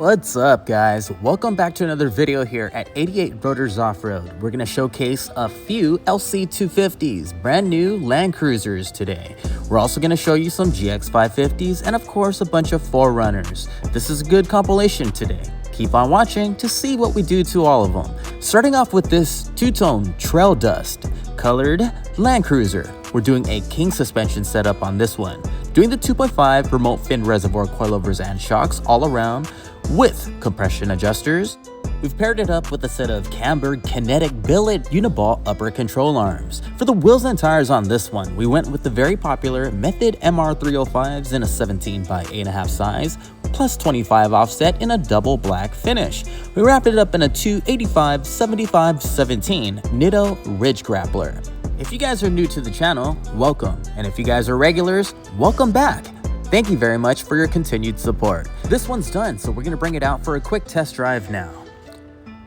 What's up, guys? Welcome back to another video here at 88 Rotors Off-Road. We're going to showcase a few LC250s, brand new Land Cruisers today. We're also going to show you some GX550s and of course a bunch of 4Runners. This is a good compilation today. Keep on watching to see what we do to all of them. Starting off with this two-tone Trail Dust colored Land Cruiser. We're doing a king suspension setup on this one. Doing the 2.5 remote fin reservoir coilovers and shocks all around with compression adjusters. We've paired it up with a set of Camburg Kinetik Billet Uniball upper control arms. For the wheels and tires on this one, we went with the very popular Method MR305s in a 17 by 8.5 size, plus 25 offset in a double black finish. We wrapped it up in a 285/75/17 Nitto Ridge Grappler. If you guys are new to the channel, welcome. And if you guys are regulars, welcome back. Thank you very much for your continued support. This one's done, so we're gonna bring it out for a quick test drive now.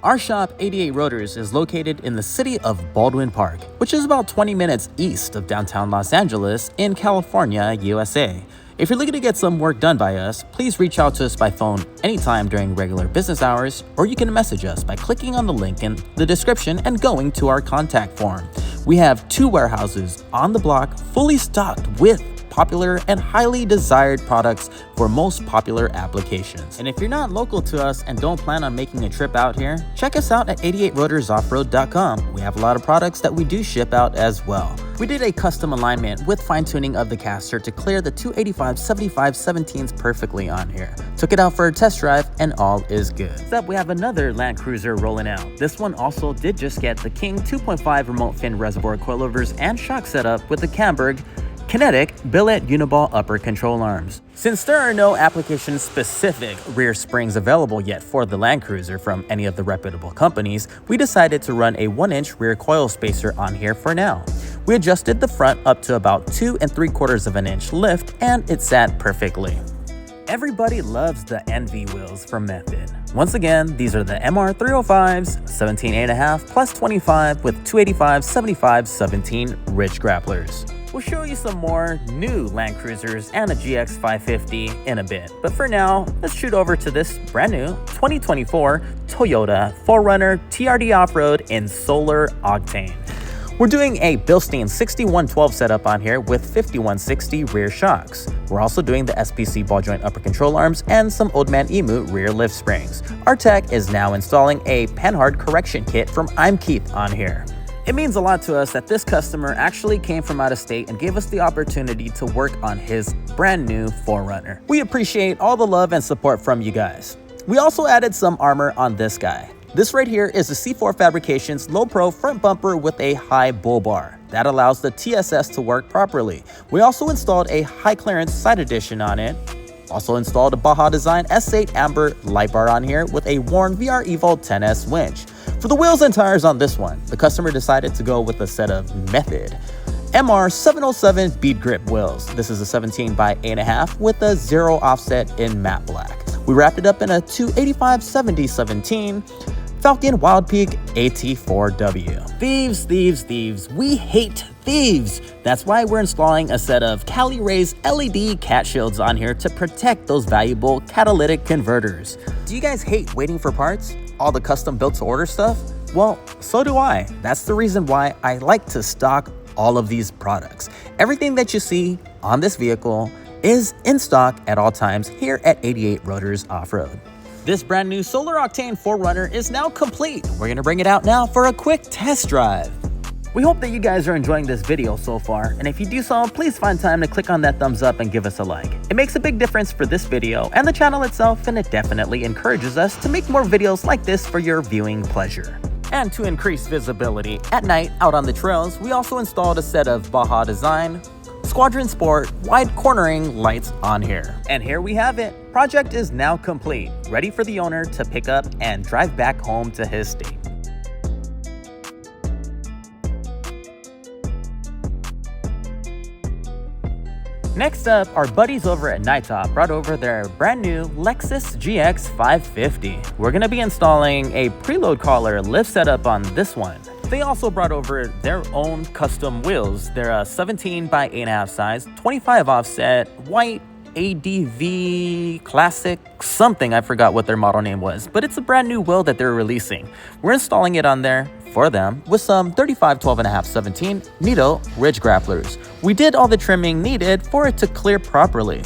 Our shop, 88 Rotors, is located in the city of Baldwin Park, which is about 20 minutes east of downtown Los Angeles in California, USA. If you're looking to get some work done by us, please reach out to us by phone anytime during regular business hours, or you can message us by clicking on the link in the description and going to our contact form. We have 2 warehouses on the block fully stocked with popular and highly desired products for most popular applications. And if you're not local to us and don't plan on making a trip out here, check us out at 88rotorsoffroad.com. We have a lot of products that we do ship out as well. We did a custom alignment with fine-tuning of the caster to clear the 285/75/17s perfectly on here. Took it out for a test drive and all is good. Next up, we have another Land Cruiser rolling out. This one also did just get the King 2.5 remote fin reservoir coilovers and shock setup with the Camburg Kinetik Billet Uniball upper control arms. Since there are no application-specific rear springs available yet for the Land Cruiser from any of the reputable companies, we decided to run a 1-inch rear coil spacer on here for now. We adjusted the front up to about 2 3/4 of an inch lift and it sat perfectly. Everybody loves the Envy wheels from Method. Once again, these are the MR305s, 17.5 plus 25 with 285/75/17 Ridge Grapplers. We'll show you some more new Land Cruisers and a GX550 in a bit. But for now, let's shoot over to this brand new 2024 Toyota 4Runner TRD Off-Road in Solar Octane. We're doing a BILSTEIN 6112 setup on here with 5160 rear shocks. We're also doing the SPC ball joint upper control arms and some Old Man Emu rear lift springs. Our tech is now installing a panhard correction kit from I'm Keith on here. It means a lot to us that this customer actually came from out of state and gave us the opportunity to work on his brand new 4Runner. We appreciate all the love and support from you guys. We also added some armor on this guy. This right here is the C4 Fabrications Low Pro front bumper with a high bull bar. That allows the TSS to work properly. We also installed a high clearance side edition on it. Also installed a BAJA Design S8 Amber light bar on here with a Warn VR Evo 10S winch. For the wheels and tires on this one, the customer decided to go with a set of Method MR707 bead grip wheels. This is a 17 by 8.5 with a 0 offset in matte black. We wrapped it up in a 285/70/17 Falcon Wild Peak AT4W. Thieves, thieves, thieves. We hate thieves. That's why we're installing a set of Cali Rays LED cat shields on here to protect those valuable catalytic converters. Do you guys hate waiting for parts? All the custom built to order stuff? Well, so do I. That's the reason why I like to stock all of these products. Everything that you see on this vehicle is in stock at all times here at 88 Rotors Off-Road. This brand new Solar Octane 4Runner is now complete. We're gonna bring it out now for a quick test drive. We hope that you guys are enjoying this video so far, and if you do so, please find time to click on that thumbs up and give us a like. It makes a big difference for this video and the channel itself, and it definitely encourages us to make more videos like this for your viewing pleasure. And to increase visibility at night out on the trails, we also installed a set of BAJA Design SQUADRON Sport wide cornering lights on here. And here we have it. Project is now complete, ready for the owner to pick up and drive back home to his state. Next up, our buddies over at Night Top brought over their brand new Lexus GX550. We're gonna be installing a preload collar lift setup on this one. They also brought over their own custom wheels. They're a 17 by 8.5 size, 25 offset, white, ADV Classic something. I forgot what their model name was, but it's a brand new wheel that they're releasing. We're installing it on there for them with some 35 12.5 17 Nito ridge grapplers. We did all the trimming needed for it to clear properly.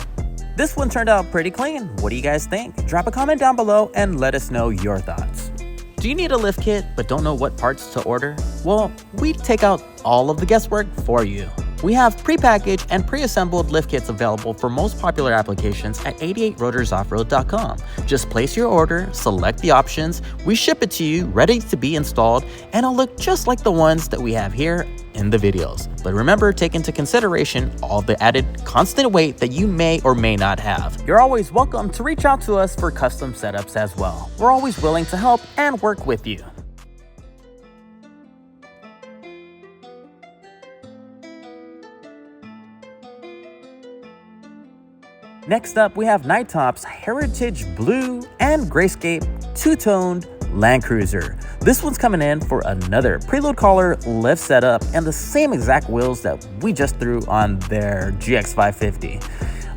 This one turned out pretty clean. What do you guys think? Drop a comment down below and let us know your thoughts. Do you need a lift kit but don't know what parts to order? Well, we take out all of the guesswork for you. We have prepackaged and pre-assembled lift kits available for most popular applications at 88rotorsoffroad.com. Just place your order, select the options, we ship it to you ready to be installed, and it'll look just like the ones that we have here in the videos. But remember, take into consideration all the added constant weight that you may or may not have. You're always welcome to reach out to us for custom setups as well. We're always willing to help and work with you. Next up, we have Night Top's Heritage Blue and Grayscape two-toned Land Cruiser. This one's coming in for another preload collar lift setup and the same exact wheels that we just threw on their GX550.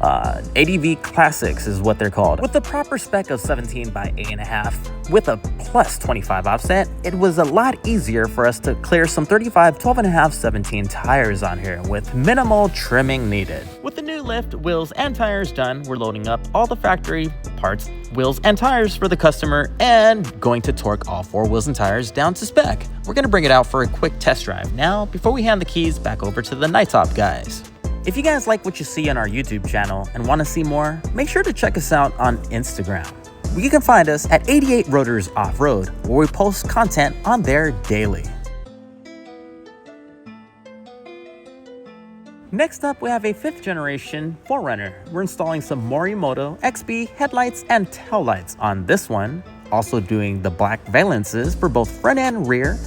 ADV Classics is what they're called. With the proper spec of 17 by 8.5 with a plus 25 offset, it was a lot easier for us to clear some 35 12.5 17 tires on here with minimal trimming needed. With the new lift, wheels, and tires done, we're loading up all the factory parts, wheels, and tires for the customer and going to torque all 4 wheels and tires down to spec. We're going to bring it out for a quick test drive now before we hand the keys back over to the Night Top guys. If you guys like what you see on our YouTube channel and want to see more, make sure to check us out on Instagram. You can find us at 88 Rotors Off-Road, where we post content on there daily. Next up, we have a 5th generation 4Runner. We're installing some Morimoto XB headlights and tail lights on this one. Also doing the black valences for both front and rear.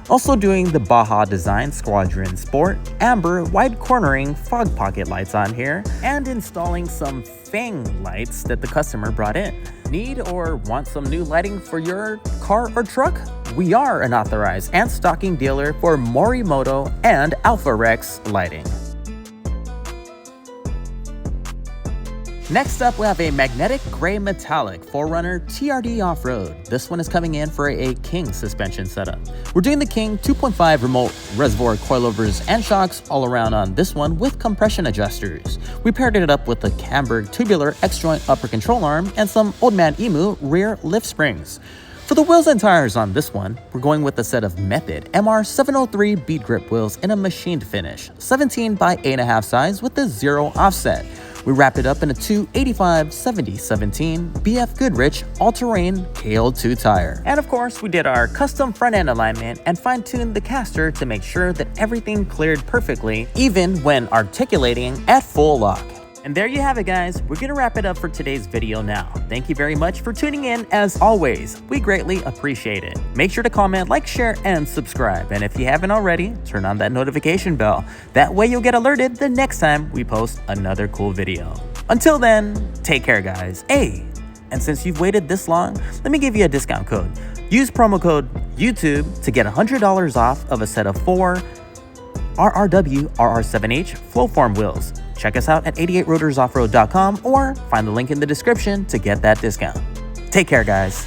Also doing the BAJA design SQUADRON Sport amber wide cornering fog pocket lights on here, and installing some Fang lights that the customer brought in. Need or want some new lighting for your car or truck? We are an authorized and stocking dealer for Morimoto and Alpha Rex lighting. Next up, we have a magnetic gray metallic 4Runner TRD off-road. This one is coming in for a King suspension setup. We're doing the King 2.5 remote reservoir coilovers and shocks all around on this one with compression adjusters. We paired it up with the Camburg tubular X-joint upper control arm and some Old Man Emu rear lift springs. For the wheels and tires on this one, we're going with a set of Method MR703 bead grip wheels in a machined finish, 17 by 8.5 size with a 0 offset. We wrapped it up in a 285/70/17 BF Goodrich all-terrain KL2 tire. And of course, we did our custom front end alignment and fine-tuned the caster to make sure that everything cleared perfectly, even when articulating at full lock. And there you have it, guys. We're gonna wrap it up for today's video now. Thank you very much for tuning in. As always, we greatly appreciate it. Make sure to comment, like, share, and subscribe. And if you haven't already, turn on that notification bell. That way you'll get alerted the next time we post another cool video. Until then, take care, guys. Hey, and since you've waited this long, let me give you a discount code. Use promo code YouTube to get $100 off of a set of 4 RRW RR7H Flowform wheels. Check us out at 88rotorsoffroad.com or find the link in the description to get that discount. Take care, guys.